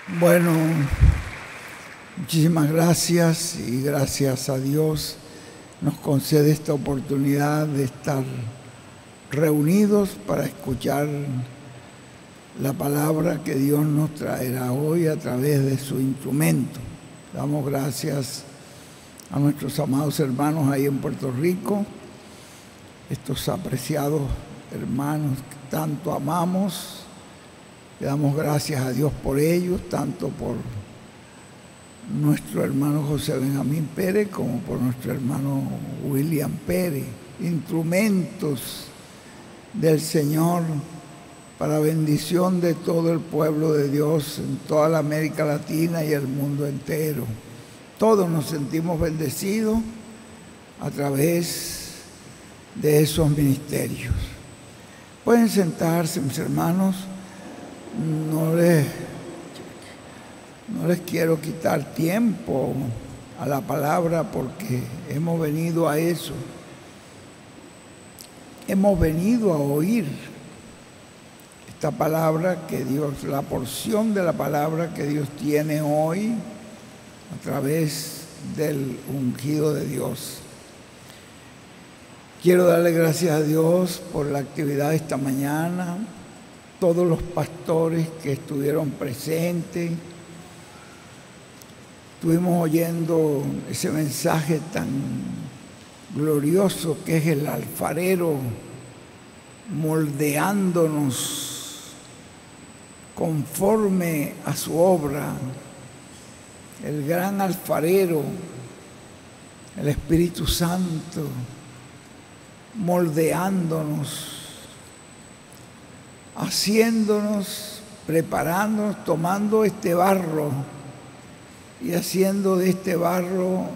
Bueno, muchísimas gracias y gracias a Dios nos concede esta oportunidad de estar reunidos para escuchar la palabra que Dios nos traerá hoy a través de su instrumento. Damos gracias a nuestros amados hermanos ahí en Puerto Rico, estos apreciados hermanos que tanto amamos. Le damos gracias a Dios por ellos, tanto por nuestro hermano José Benjamín Pérez como por nuestro hermano William Pérez, instrumentos del Señor para bendición de todo el pueblo de Dios en toda la América Latina y el mundo entero. Todos nos sentimos bendecidos a través de esos ministerios. Pueden sentarse, mis hermanos. No les quiero quitar tiempo a la palabra porque hemos venido a eso. Hemos venido a oír esta palabra que Dios, la porción de la palabra que Dios tiene hoy a través del ungido de Dios. Quiero darle gracias a Dios por la actividad de esta mañana, todos los pastores que estuvieron presentes. Estuvimos oyendo ese mensaje tan glorioso que es el alfarero moldeándonos conforme a su obra. El gran alfarero, el Espíritu Santo, moldeándonos, haciéndonos, preparándonos, tomando este barro y haciendo de este barro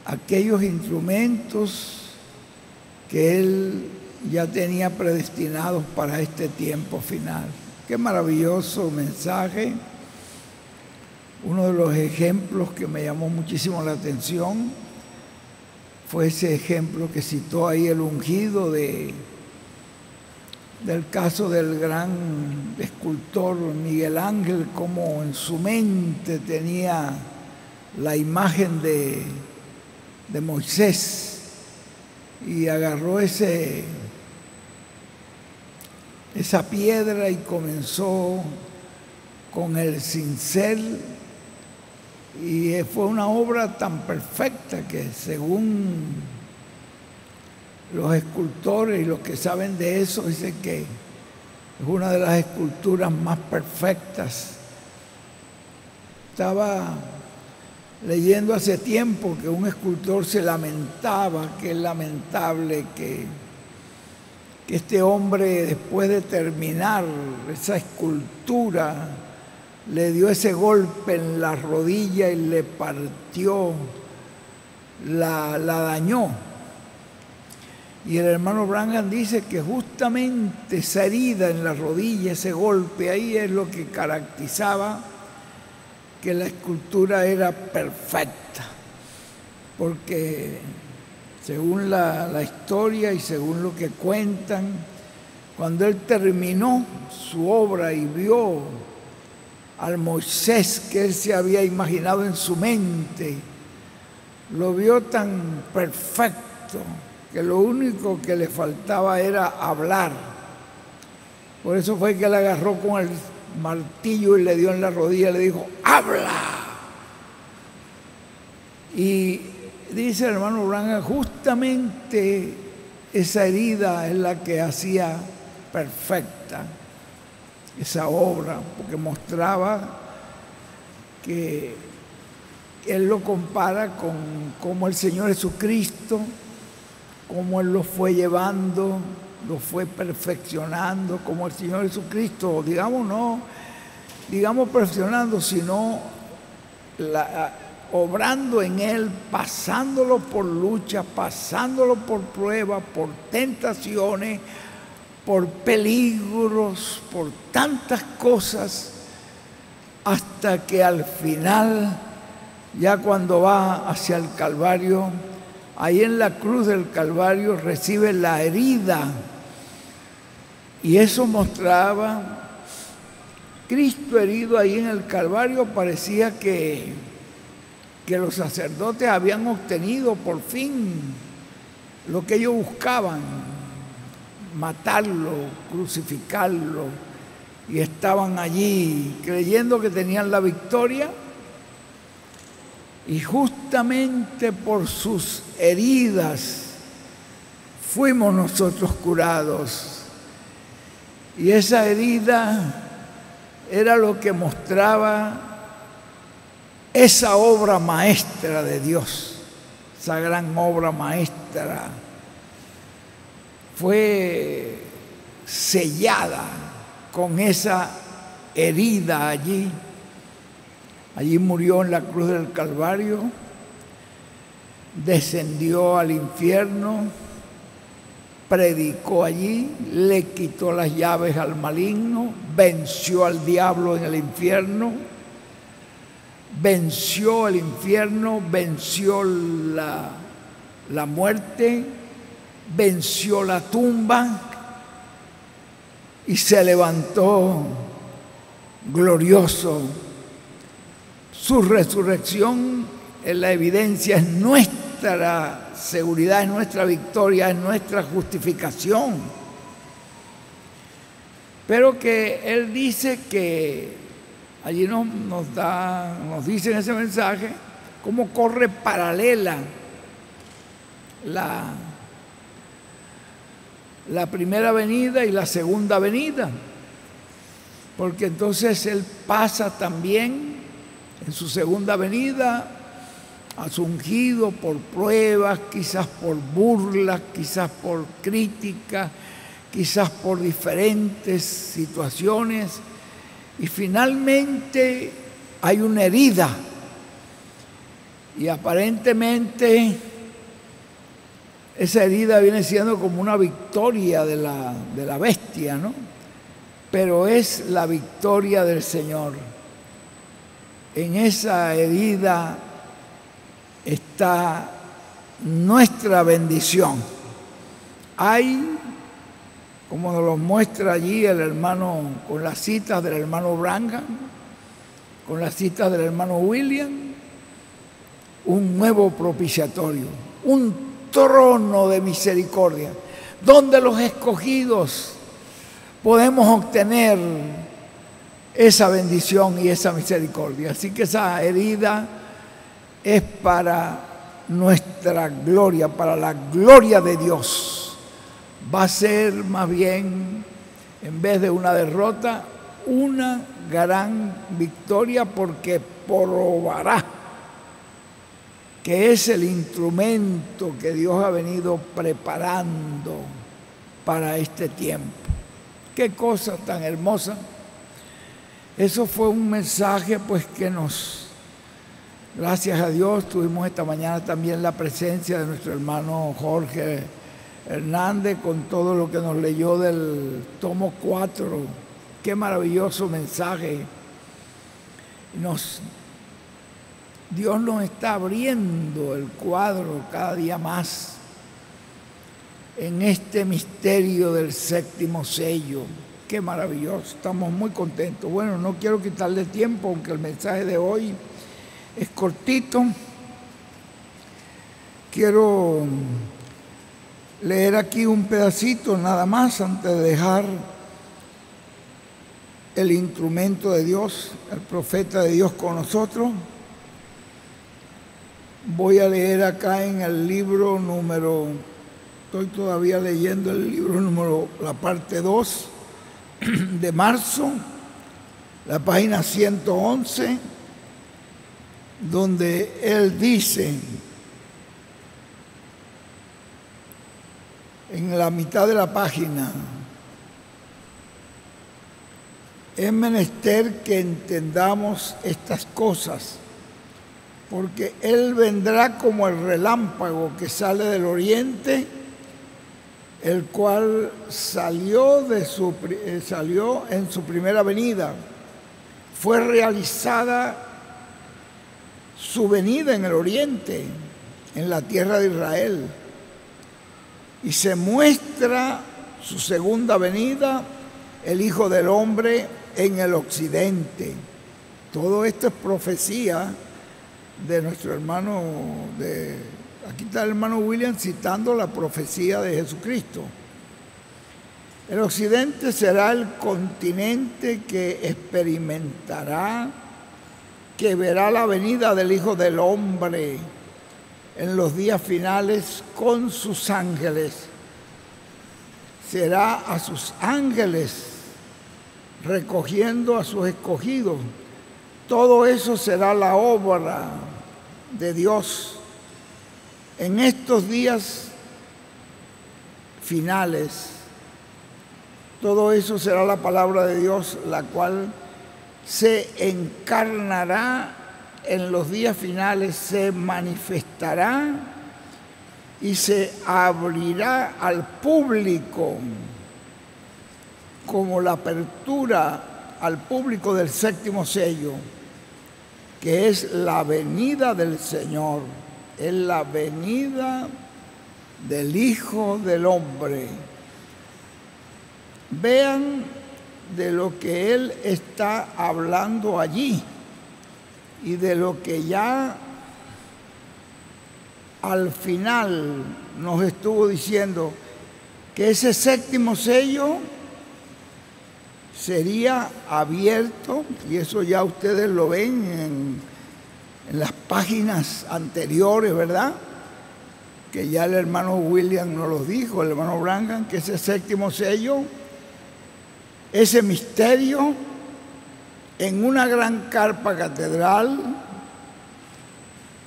aquellos instrumentos que Él ya tenía predestinados para este tiempo final. Qué maravilloso mensaje. Uno de los ejemplos que me llamó muchísimo la atención fue ese ejemplo que citó ahí el ungido del caso del gran escultor Miguel Ángel, como en su mente tenía la imagen de Moisés y agarró esa piedra y comenzó con el cincel, y fue una obra tan perfecta que, según los escultores y los que saben de eso, dicen que es una de las esculturas más perfectas. Estaba leyendo hace tiempo que un escultor se lamentaba, que es lamentable que este hombre, después de terminar esa escultura, le dio ese golpe en la rodilla y le partió, la dañó. Y el hermano Branham dice que justamente esa herida en la rodilla, ese golpe ahí, es lo que caracterizaba que la escultura era perfecta. Porque según la historia y según lo que cuentan, cuando él terminó su obra y vio al Moisés que él se había imaginado en su mente, lo vio tan perfecto que lo único que le faltaba era hablar. Por eso fue que él agarró con el martillo y le dio en la rodilla y le dijo: ¡habla! Y dice el hermano Branham, justamente esa herida es la que hacía perfecta esa obra, porque mostraba que él lo compara con cómo el Señor Jesucristo, cómo Él lo fue llevando, lo fue perfeccionando, como el Señor Jesucristo, digamos, no digamos perfeccionando, sino obrando en Él, pasándolo por lucha, pasándolo por pruebas, por tentaciones, por peligros, por tantas cosas, hasta que al final, ya cuando va hacia el Calvario, ahí en la cruz del Calvario recibe la herida, y eso mostraba Cristo herido ahí en el Calvario, parecía que los sacerdotes habían obtenido por fin lo que ellos buscaban, matarlo, crucificarlo, y estaban allí creyendo que tenían la victoria, y justamente por sus heridas fuimos nosotros curados. Y esa herida era lo que mostraba esa obra maestra de Dios, esa gran obra maestra. Fue sellada con esa herida allí. Allí murió en la cruz del Calvario, descendió al infierno, predicó allí, le quitó las llaves al maligno, venció al diablo en el infierno, venció el infierno, venció la muerte, venció la tumba y se levantó glorioso. Su resurrección es la evidencia, es nuestra seguridad, es nuestra victoria, es nuestra justificación. Pero que Él dice que allí nos dice en ese mensaje cómo corre paralela la primera venida y la segunda venida, porque entonces Él pasa también en su segunda venida a su ungido por pruebas, quizás por burlas, quizás por críticas, quizás por diferentes situaciones, y finalmente hay una herida, y aparentemente esa herida viene siendo como una victoria de la bestia, ¿no? Pero es la victoria del Señor. En esa herida está nuestra bendición. Hay, como nos lo muestra allí el hermano, con las citas del hermano Branham, con las citas del hermano William, un nuevo propiciatorio, un trono de misericordia, donde los escogidos podemos obtener esa bendición y esa misericordia. Así que esa herida es para nuestra gloria, para la gloria de Dios. Va a ser más bien, en vez de una derrota, una gran victoria, porque probará que es el instrumento que Dios ha venido preparando para este tiempo. Qué cosa tan hermosa. Eso fue un mensaje pues que gracias a Dios, tuvimos esta mañana también la presencia de nuestro hermano Jorge Hernández con todo lo que nos leyó del tomo 4. Qué maravilloso mensaje. Dios nos está abriendo el cuadro cada día más en este misterio del séptimo sello. Qué maravilloso, estamos muy contentos. Bueno, no quiero quitarle tiempo, aunque el mensaje de hoy es cortito. Quiero leer aquí un pedacito nada más antes de dejar el instrumento de Dios, el profeta de Dios con nosotros. Voy a leer acá en el libro estoy todavía leyendo el libro la parte 2 de marzo, la página 111, donde él dice, en la mitad de la página, es menester que entendamos estas cosas, porque Él vendrá como el relámpago que sale del oriente, el cual salió en su primera venida. Fue realizada su venida en el oriente, en la tierra de Israel, y se muestra su segunda venida, el Hijo del Hombre, en el occidente. Todo esto es profecía de nuestro hermano, aquí está el hermano William citando la profecía de Jesucristo. El occidente será el continente que experimentará, que verá la venida del Hijo del Hombre en los días finales con sus ángeles. Será a sus ángeles recogiendo a sus escogidos. Todo eso será la obra de Dios en estos días finales. Todo eso será la palabra de Dios, la cual se encarnará en los días finales, se manifestará y se abrirá al público como la apertura al público del séptimo sello, que es la venida del Señor, es la venida del Hijo del Hombre. Vean de lo que él está hablando allí y de lo que ya al final nos estuvo diciendo, que ese séptimo sello sería abierto, y eso ya ustedes lo ven en las páginas anteriores, ¿verdad? Que ya el hermano William nos lo dijo, el hermano Branham, que ese séptimo sello, ese misterio, en una gran carpa catedral,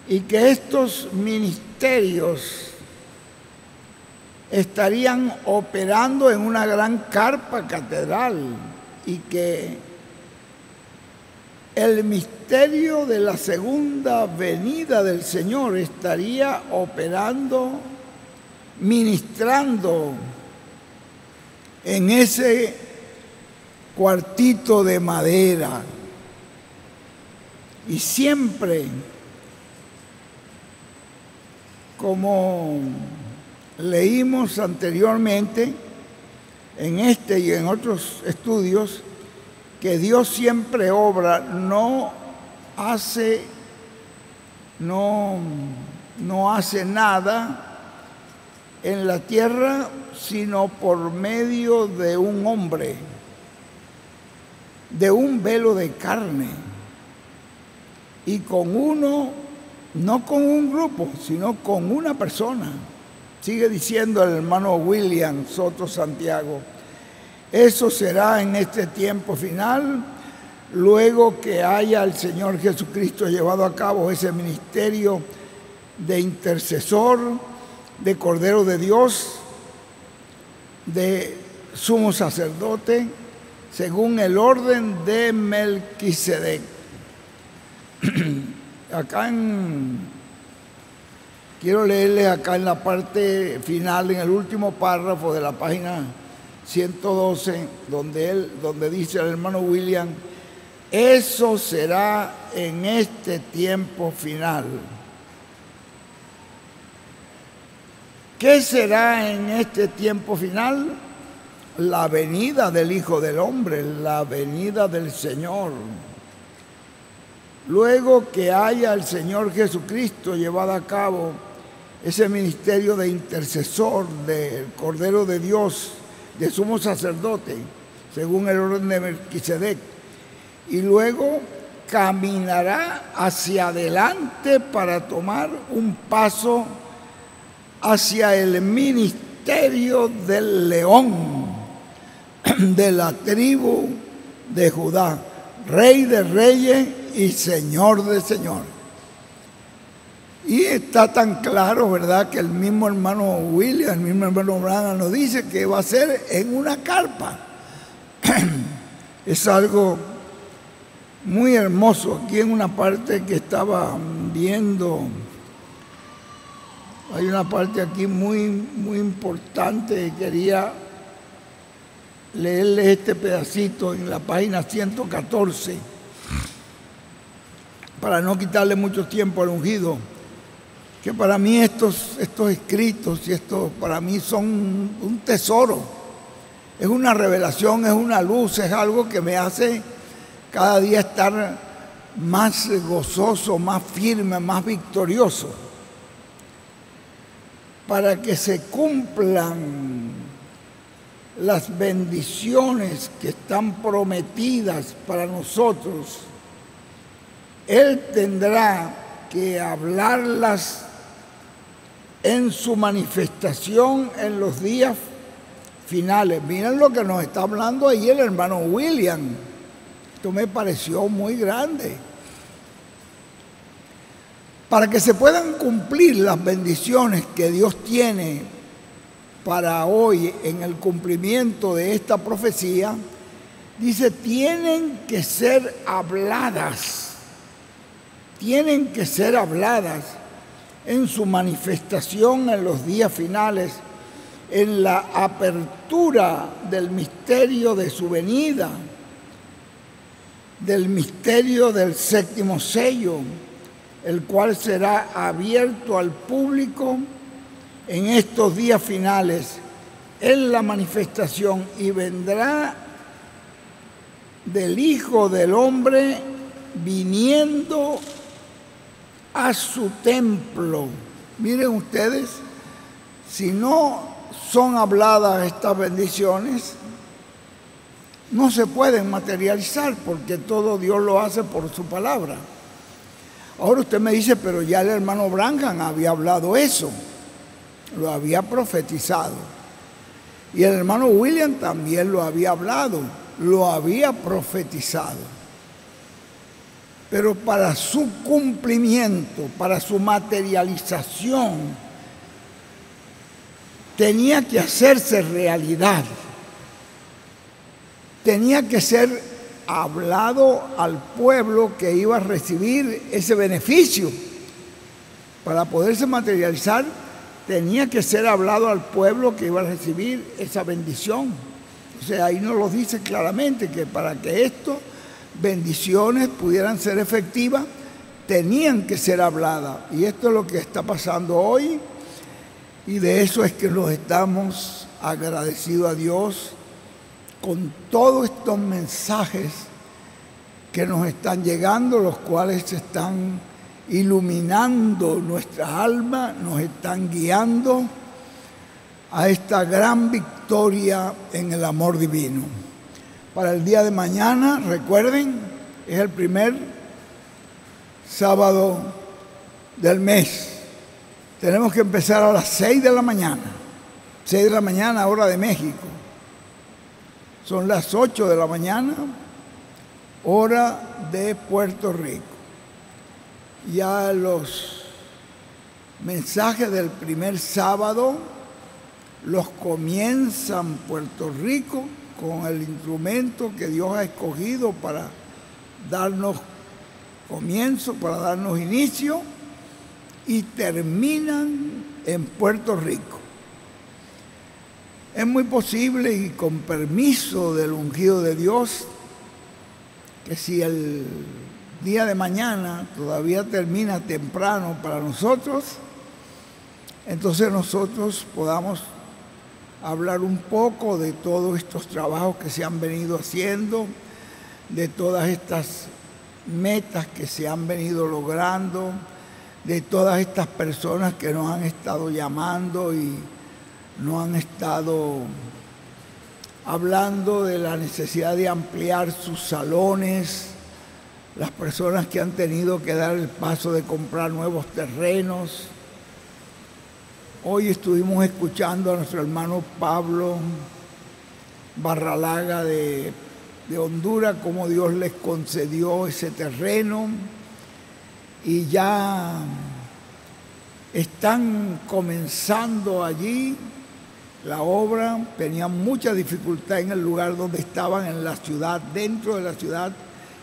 y que estos ministerios estarían operando en una gran carpa catedral, y que el misterio de la segunda venida del Señor estaría operando, ministrando en ese cuartito de madera. Y siempre, como leímos anteriormente en este y en otros estudios, que Dios siempre obra, no hace nada en la tierra sino por medio de un hombre, de un velo de carne, y con uno, no con un grupo, sino con una persona. Sigue diciendo el hermano William Soto Santiago, eso será en este tiempo final, luego que haya el Señor Jesucristo llevado a cabo ese ministerio de intercesor, de Cordero de Dios, de sumo sacerdote, según el orden de Melquisedec. Quiero leerle acá en la parte final, en el último párrafo de la página 112, donde dice el hermano William, eso será en este tiempo final. ¿Qué será en este tiempo final? La venida del Hijo del Hombre, la venida del Señor. Luego que haya el Señor Jesucristo llevado a cabo ese ministerio de intercesor, del Cordero de Dios, de sumo sacerdote, según el orden de Melquisedec, y luego caminará hacia adelante para tomar un paso hacia el ministerio del león de la tribu de Judá, Rey de reyes y Señor de señores. Y está tan claro, ¿verdad?, que el mismo hermano William, el mismo hermano Branham nos dice que va a ser en una carpa. Es algo muy hermoso. Aquí en una parte que estaba viendo, hay una parte aquí muy, muy importante, y quería leerle este pedacito en la página 114, para no quitarle mucho tiempo al ungido, que para mí estos escritos y estos para mí son un tesoro. Es una revelación, es una luz, es algo que me hace cada día estar más gozoso, más firme, más victorioso. Para que se cumplan las bendiciones que están prometidas para nosotros, Él tendrá que hablarlas en su manifestación en los días finales. Miren lo que nos está hablando ahí el hermano William. Esto me pareció muy grande. Para que se puedan cumplir las bendiciones que Dios tiene para hoy en el cumplimiento de esta profecía, dice, tienen que ser habladas. Tienen que ser habladas en su manifestación en los días finales, en la apertura del misterio de su venida, del misterio del séptimo sello, el cual será abierto al público en estos días finales, en la manifestación, y vendrá del Hijo del Hombre viniendo a su templo. Miren ustedes, si no son habladas estas bendiciones, no se pueden materializar, porque todo Dios lo hace por su palabra. Ahora usted me dice, pero ya el hermano Branham había hablado eso, lo había profetizado. Y el hermano William también lo había hablado, lo había profetizado. Pero para su cumplimiento, para su materialización, tenía que hacerse realidad. Tenía que ser hablado al pueblo que iba a recibir ese beneficio. Para poderse materializar, tenía que ser hablado al pueblo que iba a recibir esa bendición. O sea, ahí nos lo dice claramente, que para que estas bendiciones pudieran ser efectivas, tenían que ser habladas. Y esto es lo que está pasando hoy, y de eso es que nos estamos agradecidos a Dios con todos estos mensajes que nos están llegando, los cuales están iluminando nuestra alma, nos están guiando a esta gran victoria en el amor divino. Para el día de mañana, recuerden, es el primer sábado del mes. Tenemos que empezar a las 6 de la mañana. 6 de la mañana, hora de México. Son las 8 de la mañana, hora de Puerto Rico. Ya los mensajes del primer sábado los comienzan Puerto Rico con el instrumento que Dios ha escogido para darnos comienzo, para darnos inicio, y terminan en Puerto Rico. Es muy posible, y con permiso del ungido de Dios, que si el día de mañana todavía termina temprano para nosotros, entonces nosotros podamos hablar un poco de todos estos trabajos que se han venido haciendo, de todas estas metas que se han venido logrando, de todas estas personas que nos han estado llamando y nos han estado hablando de la necesidad de ampliar sus salones, las personas que han tenido que dar el paso de comprar nuevos terrenos. Hoy estuvimos escuchando a nuestro hermano Pablo Barralaga de Honduras, cómo Dios les concedió ese terreno, y ya están comenzando allí la obra. Tenían mucha dificultad en el lugar donde estaban, en la ciudad, dentro de la ciudad,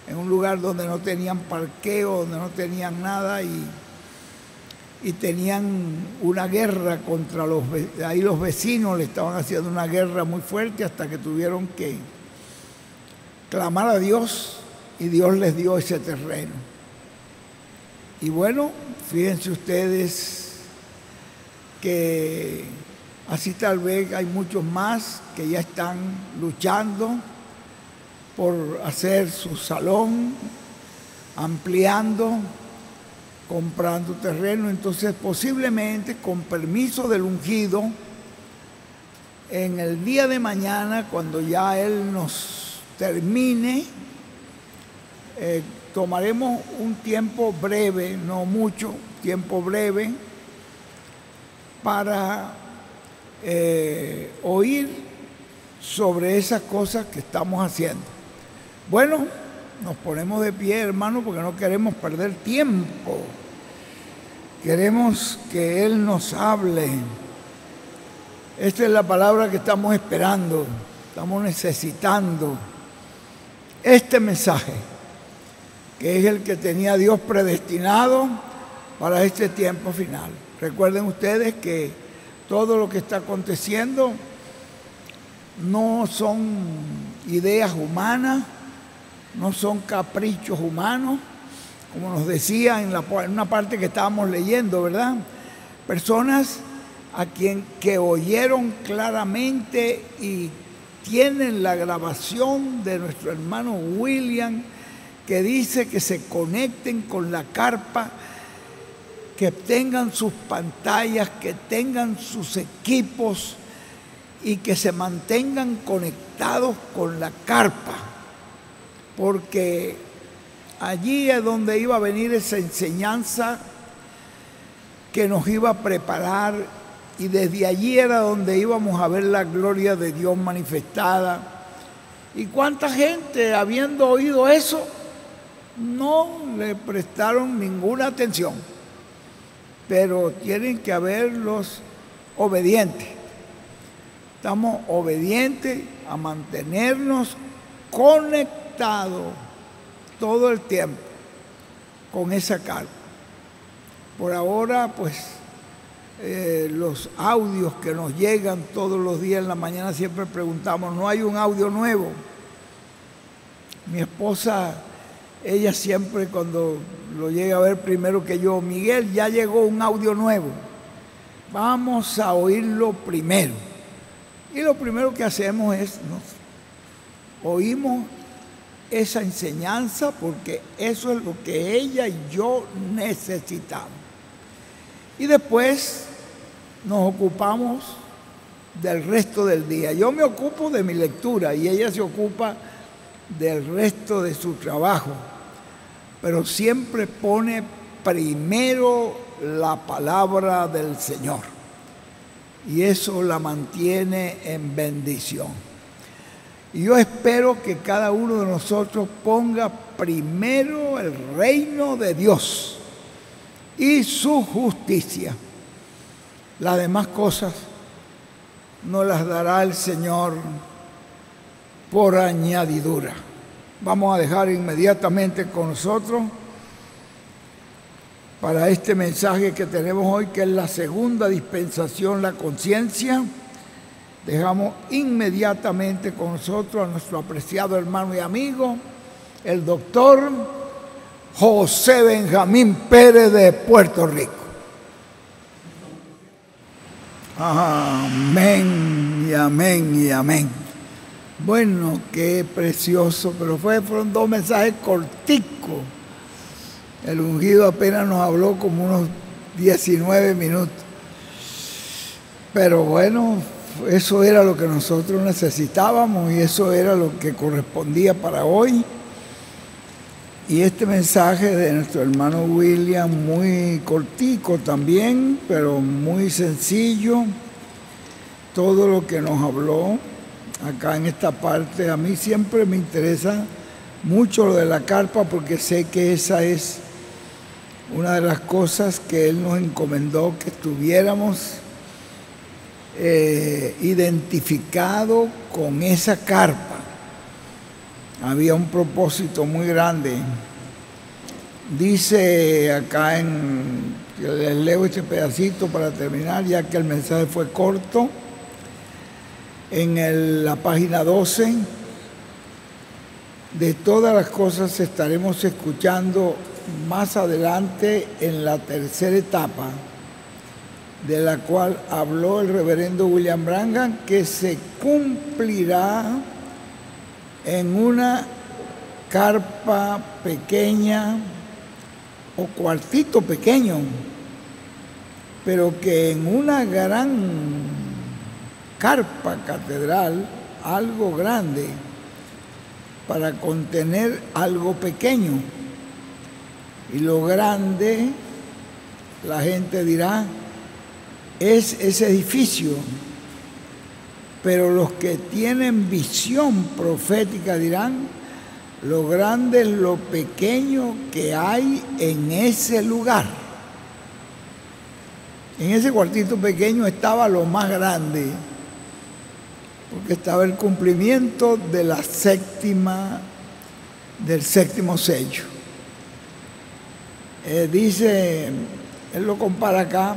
en un lugar donde no tenían parqueo, donde no tenían nada, y tenían una guerra contra ahí los vecinos le estaban haciendo una guerra muy fuerte, hasta que tuvieron que clamar a Dios, y Dios les dio ese terreno. Y bueno, fíjense ustedes que Así tal vez hay muchos más que ya están luchando por hacer su salón, ampliando, comprando terreno. Entonces, posiblemente, con permiso del ungido, en el día de mañana, cuando ya él nos termine, tomaremos un tiempo breve, no mucho, tiempo breve, para oír sobre esas cosas que estamos haciendo. Bueno, nos ponemos de pie, hermano, porque no queremos perder tiempo. Queremos que Él nos hable. Esta es la palabra que estamos esperando, estamos necesitando. Este mensaje, que es el que tenía Dios predestinado para este tiempo final. Recuerden ustedes que todo lo que está aconteciendo no son ideas humanas, no son caprichos humanos, como nos decía en una parte que estábamos leyendo, ¿verdad? Personas que oyeron claramente y tienen la grabación de nuestro hermano William, que dice que se conecten con la carpa, que tengan sus pantallas, que tengan sus equipos y que se mantengan conectados con la carpa, porque allí es donde iba a venir esa enseñanza que nos iba a preparar, y desde allí era donde íbamos a ver la gloria de Dios manifestada. ¿Y cuánta gente, habiendo oído eso, no le prestaron ninguna atención? Pero tienen que haber los obedientes. Estamos obedientes a mantenernos conectados todo el tiempo con esa carpa. Por ahora, pues, los audios que nos llegan todos los días en la mañana, siempre preguntamos, ¿no hay un audio nuevo? Mi esposa, ella siempre cuando lo llega a ver primero que yo, Miguel, ya llegó un audio nuevo, vamos a oírlo primero. Y lo primero que hacemos es, oímos esa enseñanza, porque eso es lo que ella y yo necesitamos. Y después nos ocupamos del resto del día. Yo me ocupo de mi lectura y ella se ocupa del resto de su trabajo, pero siempre pone primero la palabra del Señor, y eso la mantiene en bendición. Y yo espero que cada uno de nosotros ponga primero el reino de Dios y su justicia. Las demás cosas nos las dará el Señor por añadidura. Vamos a dejar inmediatamente con nosotros para este mensaje que tenemos hoy, que es la segunda dispensación, la conciencia. Dejamos inmediatamente con nosotros a nuestro apreciado hermano y amigo, el doctor José Benjamín Pérez de Puerto Rico. Amén y amén y amén. Bueno, qué precioso, pero fueron dos mensajes corticos. El ungido apenas nos habló como unos 19 minutos. Pero bueno, eso era lo que nosotros necesitábamos y eso era lo que correspondía para hoy. Y este mensaje de nuestro hermano William, muy cortico también, pero muy sencillo. Todo lo que nos habló acá en esta parte, a mí siempre me interesa mucho lo de la carpa, porque sé que esa es una de las cosas que Él nos encomendó, que estuviéramos identificados con esa carpa. Había un propósito muy grande. Dice acá les leo este pedacito para terminar, ya que el mensaje fue corto. En la página 12, de todas las cosas estaremos escuchando más adelante en la tercera etapa, de la cual habló el reverendo William Branham, que se cumplirá en una carpa pequeña o cuartito pequeño, pero que en una gran carpa catedral, algo grande, para contener algo pequeño. Y lo grande, la gente dirá, es ese edificio. Pero los que tienen visión profética dirán, lo grande es lo pequeño que hay en ese lugar. En ese cuartito pequeño estaba lo más grande, porque estaba el cumplimiento de del séptimo sello. Dice, él lo compara acá,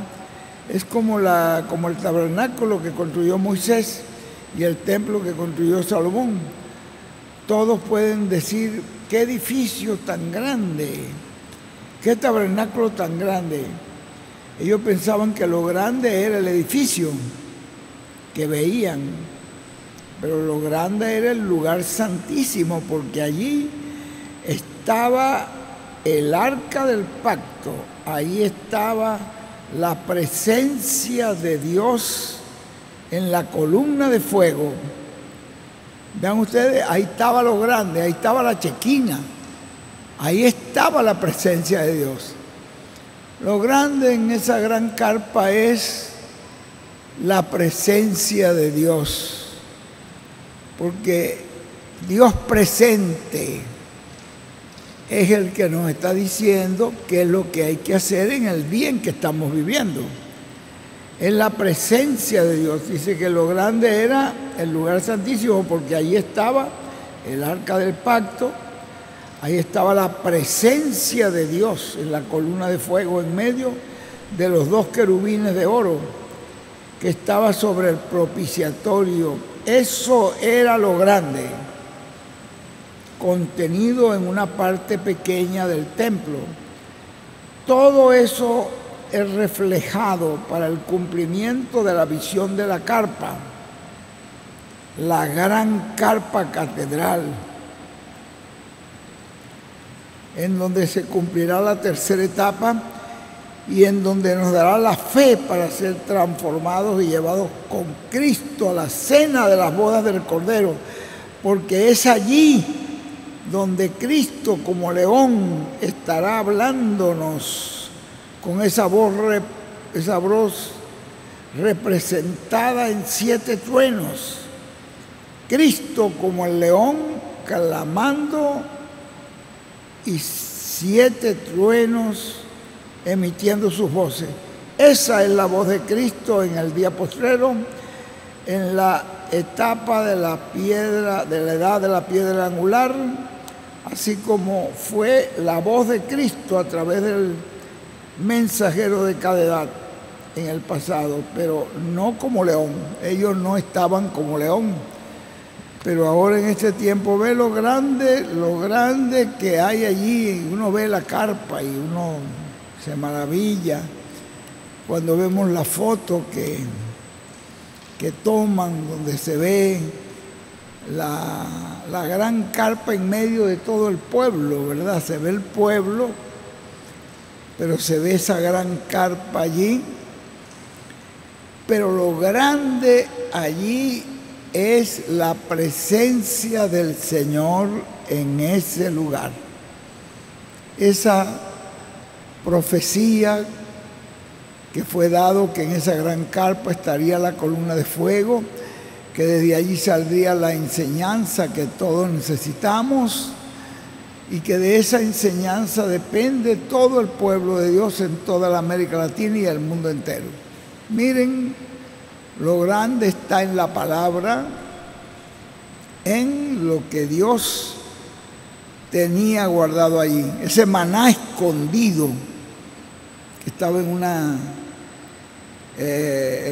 es como el tabernáculo que construyó Moisés y el templo que construyó Salomón. Todos pueden decir, qué edificio tan grande, qué tabernáculo tan grande. Ellos pensaban que lo grande era el edificio que veían, pero lo grande era el lugar santísimo, porque allí estaba el arca del pacto, ahí estaba la presencia de Dios en la columna de fuego. Vean ustedes, ahí estaba lo grande, ahí estaba la chequina, ahí estaba la presencia de Dios. Lo grande en esa gran carpa es la presencia de Dios, porque Dios presente es el que nos está diciendo qué es lo que hay que hacer en el día en que estamos viviendo. Es la presencia de Dios. Dice que lo grande era el lugar santísimo, porque ahí estaba el arca del pacto, ahí estaba la presencia de Dios en la columna de fuego en medio de los dos querubines de oro que estaba sobre el propiciatorio. Eso era lo grande, contenido en una parte pequeña del templo. Todo eso es reflejado para el cumplimiento de la visión de la carpa, la gran carpa catedral, en donde se cumplirá la tercera etapa y en donde nos dará la fe para ser transformados y llevados con Cristo a la cena de las bodas del Cordero, porque es allí donde Cristo como león estará hablándonos con esa voz representada en 7 truenos. Cristo como el león clamando y 7 truenos emitiendo sus voces. Esa es la voz de Cristo en el día postrero, en la etapa de la edad de la piedra angular, así como fue la voz de Cristo a través del mensajero de cada edad en el pasado, pero no como león. Ellos no estaban como león, pero ahora en este tiempo ve lo grande que hay allí. Uno ve la carpa y uno se maravilla cuando vemos la foto que toman, donde se ve la gran carpa en medio de todo el pueblo, ¿verdad? Se ve el pueblo, pero se ve esa gran carpa allí. Pero lo grande allí es la presencia del Señor en ese lugar. Esa profecía que fue dado, que en esa gran carpa estaría la columna de fuego, que desde allí saldría la enseñanza que todos necesitamos, y que de esa enseñanza depende todo el pueblo de Dios en toda la América Latina y el mundo entero. Miren, lo grande está en la palabra, en lo que Dios tenía guardado allí. Ese maná escondido que estaba en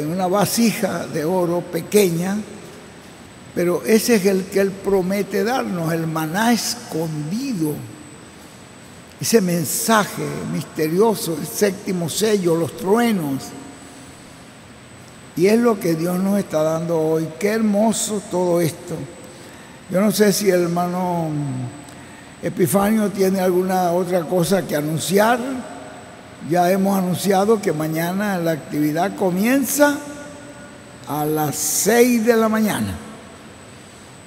una vasija de oro pequeña, pero ese es el que Él promete darnos, el maná escondido. Ese mensaje misterioso, el séptimo sello, los truenos, Y es lo que Dios nos está dando hoy. Qué hermoso todo esto. Yo no sé si el hermano Epifanio tiene alguna otra cosa que anunciar. Ya hemos anunciado que mañana la actividad comienza a las 6 de la mañana.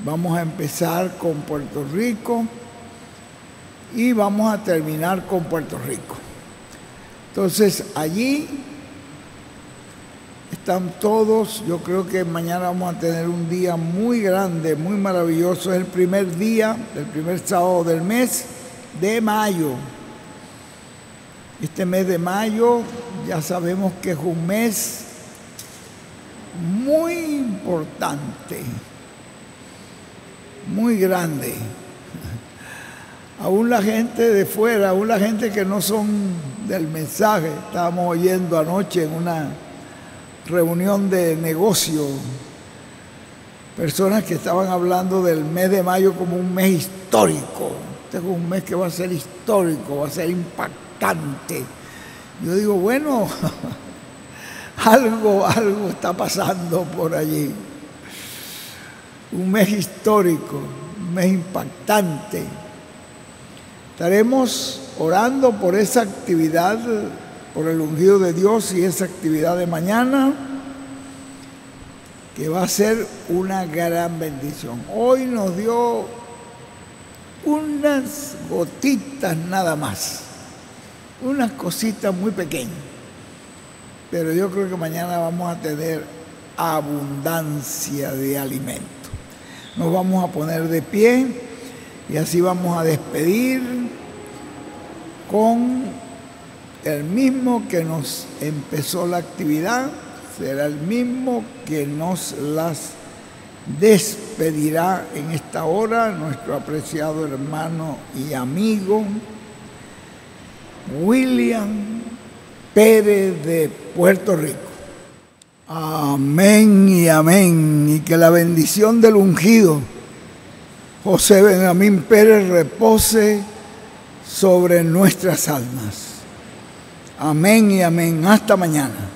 Vamos a empezar con Puerto Rico y vamos a terminar con Puerto Rico. Entonces allí están todos. Yo creo que mañana vamos a tener un día muy grande, muy maravilloso. Es el primer día, el primer sábado del mes de mayo. Este mes de mayo ya sabemos que es un mes muy importante, muy grande. Aún la gente de fuera, aún la gente que no son del mensaje, estábamos oyendo anoche en una reunión de negocio, personas que estaban hablando del mes de mayo como un mes histórico. Este es un mes que va a ser histórico, va a ser impactante. Yo digo, bueno, algo está pasando por allí. Un mes histórico, un mes impactante. Estaremos orando por esa actividad, por el ungido de Dios y esa actividad de mañana, que va a ser una gran bendición. Hoy nos dio unas gotitas nada más, unas cositas muy pequeñas, pero yo creo que mañana vamos a tener abundancia de alimento. Nos vamos a poner de pie y así vamos a despedir con el mismo que nos empezó la actividad, será el mismo que nos las despedirá en esta hora, nuestro apreciado hermano y amigo William Pérez de Puerto Rico. Amén y amén. Y que la bendición del ungido José Benjamín Pérez repose sobre nuestras almas. Amén y amén. Hasta mañana.